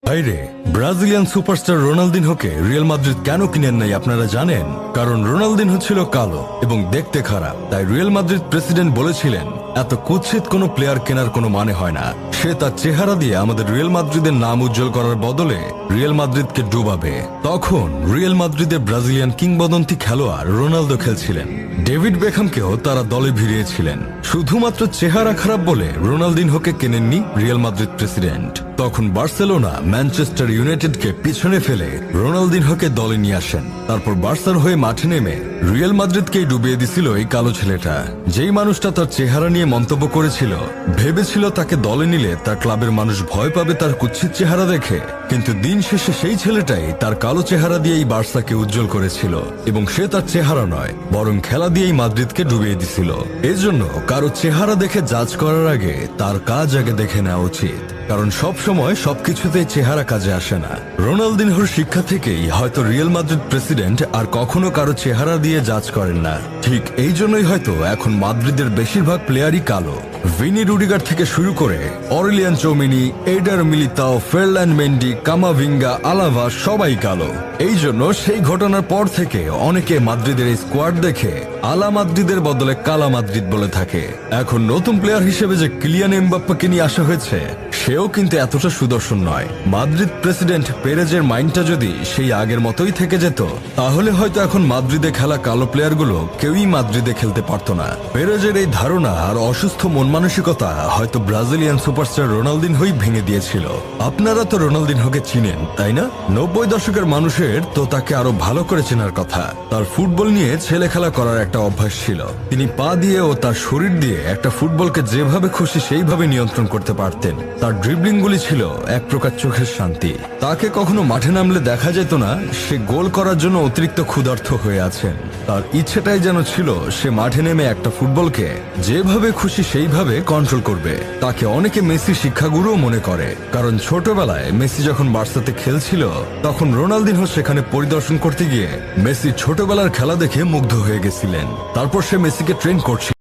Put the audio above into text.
ভাইরে, Brazilian superstar রোনালদিনহোকে Real Madrid কেন কিনেন নাই আপনারা জানেন? কারণ রোনালদিনহো ছিল কালো এবং দেখতে খারাপ, তাই রিয়াল মাদ্রিদ প্রেসিডেন্ট বলেছিলেন এত কুৎসিত কোনো প্লেয়ার কেনার কোনো মানে হয় না। সে তার চেহারা দিয়ে আমাদের রিয়াল মাদ্রিদের নাম উজ্জ্বল করার বদলে রিয়াল মাদ্রিদকে ডুবাবে। তখন রিয়াল মাদ্রিদের ব্রাজিলিয়ান কিংবদন্তি খেলোয়াড় রোনালদো খেলছিলেন। ডেভিড বেকহামকেও তারা দলে ভিড়িয়েছিলেন। শুধুমাত্র চেহারা খারাপ বলে রোনালদিনহোকে কেনেননি রিয়াল মাদ্রিদ প্রেসিডেন্ট। তখন বার্সেলোনা ম্যানচেস্টার ইউনাইটেডকে পিছনে ফেলে রোনালদিনহোকে দলে নিয়ে আসেন। তারপর বার্সার হয়ে মাঠে নেমে রিয়াল মাদ্রিদকেই ডুবিয়ে দিছিল এই কালো ছেলেটা। যেই মানুষটা তার চেহারা নিয়ে মন্তব্য করেছিল, ভেবেছিল তাকে দলে নিলে তার ক্লাবের মানুষ ভয় পাবে তার কুৎসিত চেহারা দেখে, কিন্তু দিন শেষে সেই ছেলেটাই তার কালো চেহারা দিয়েই বার্সাকে উজ্জ্বল করেছিল এবং সে তার চেহারা নয় বরং খেলা দিয়েই মাদ্রিদকে ডুবিয়ে দিছিল। এজন্য কারো চেহারা দেখে জাজ করার আগে তার কাজ আগে দেখে নেওয়া উচিত, কারণ সব সময় সবকিছুতেই চেহারা কাজে আসে না। রোনালদিনহোর শিক্ষা থেকেই হয়তো রিয়াল মাদ্রিদ প্রেসিডেন্ট আর কখনো কারো চেহারা দিয়ে জাজ করেন না। ঠিক এই জন্যই হয়তো এখন মাদ্রিদের বেশিরভাগ প্লেয়ারই কালো। ভিনি রুডিগার থেকে শুরু করে Aurelien Tchouameni, Eder Militao, Ferland Mendy, Camavinga, Alaba সবাই কালো। এই জন্য সেই ঘটনার পর থেকে অনেকে মাদ্রিদের এই স্কোয়াড দেখে আলা মাদ্রিদের বদলে কালা মাদ্রিদ বলে থাকে। এখন নতুন প্লেয়ার হিসেবে যে কিলিয়ান এমবাপ্পেকে নিয়ে আসা হয়েছে, সেও কিন্তু এতটা সুদর্শন নয়। মাদ্রিদ প্রেসিডেন্ট পেরেজের মাইন্ডটা যদি সেই আগের মতোই থেকে যেত, তাহলে হয়তো এখন মাদ্রিদে খেলা কালো প্লেয়ারগুলো কেউই মাদ্রিদে খেলতে পারত না। পেরেজের এই ধারণা আর অসুস্থ মন মানসিকতা হয়তো ব্রাজিলিয়ান সুপারস্টার রোনালদিনহোই ভেঙে দিয়েছিল। আপনারা তো রোনালদিনহোকে চিনেন, তাই না? 90 দশকের মানুষের তো তাকে আরো ভালো করে চেনার কথা। তার ফুটবল নিয়ে ছেলে খেলা করার একটা অভ্যাস ছিল। তিনি পা দিয়ে ও তার শরীর দিয়ে একটা ফুটবলকে যেভাবে খুশি সেইভাবে নিয়ন্ত্রণ করতে পারতেন। তার ড্রিবলিং গুলি ছিল এক প্রকার চোখের শান্তি। তাকে কখনো মাঠে নামলে দেখা যেত না সে গোল করার জন্য অতিরিক্ত ক্ষুধার্ত হয়ে আছেন। তার ইচ্ছেটাই যেন ছিল সে মাঠে নেমে একটা ফুটবলকে যেভাবে খুশি সেইভাবে কন্ট্রোল করবে। তাকে অনেকে মেসি শিক্ষাগুরু মনে করে, কারণ ছোটবেলায় মেসি যখন বার্সাতে খেলছিল তখন রোনালদিনহো সেখানে পরিদর্শন করতে গিয়ে মেসি ছোটবেলার খেলা দেখে মুগ্ধ হয়ে গেছিলেন। তারপর সে মেসিকে ট্রেন করছিল।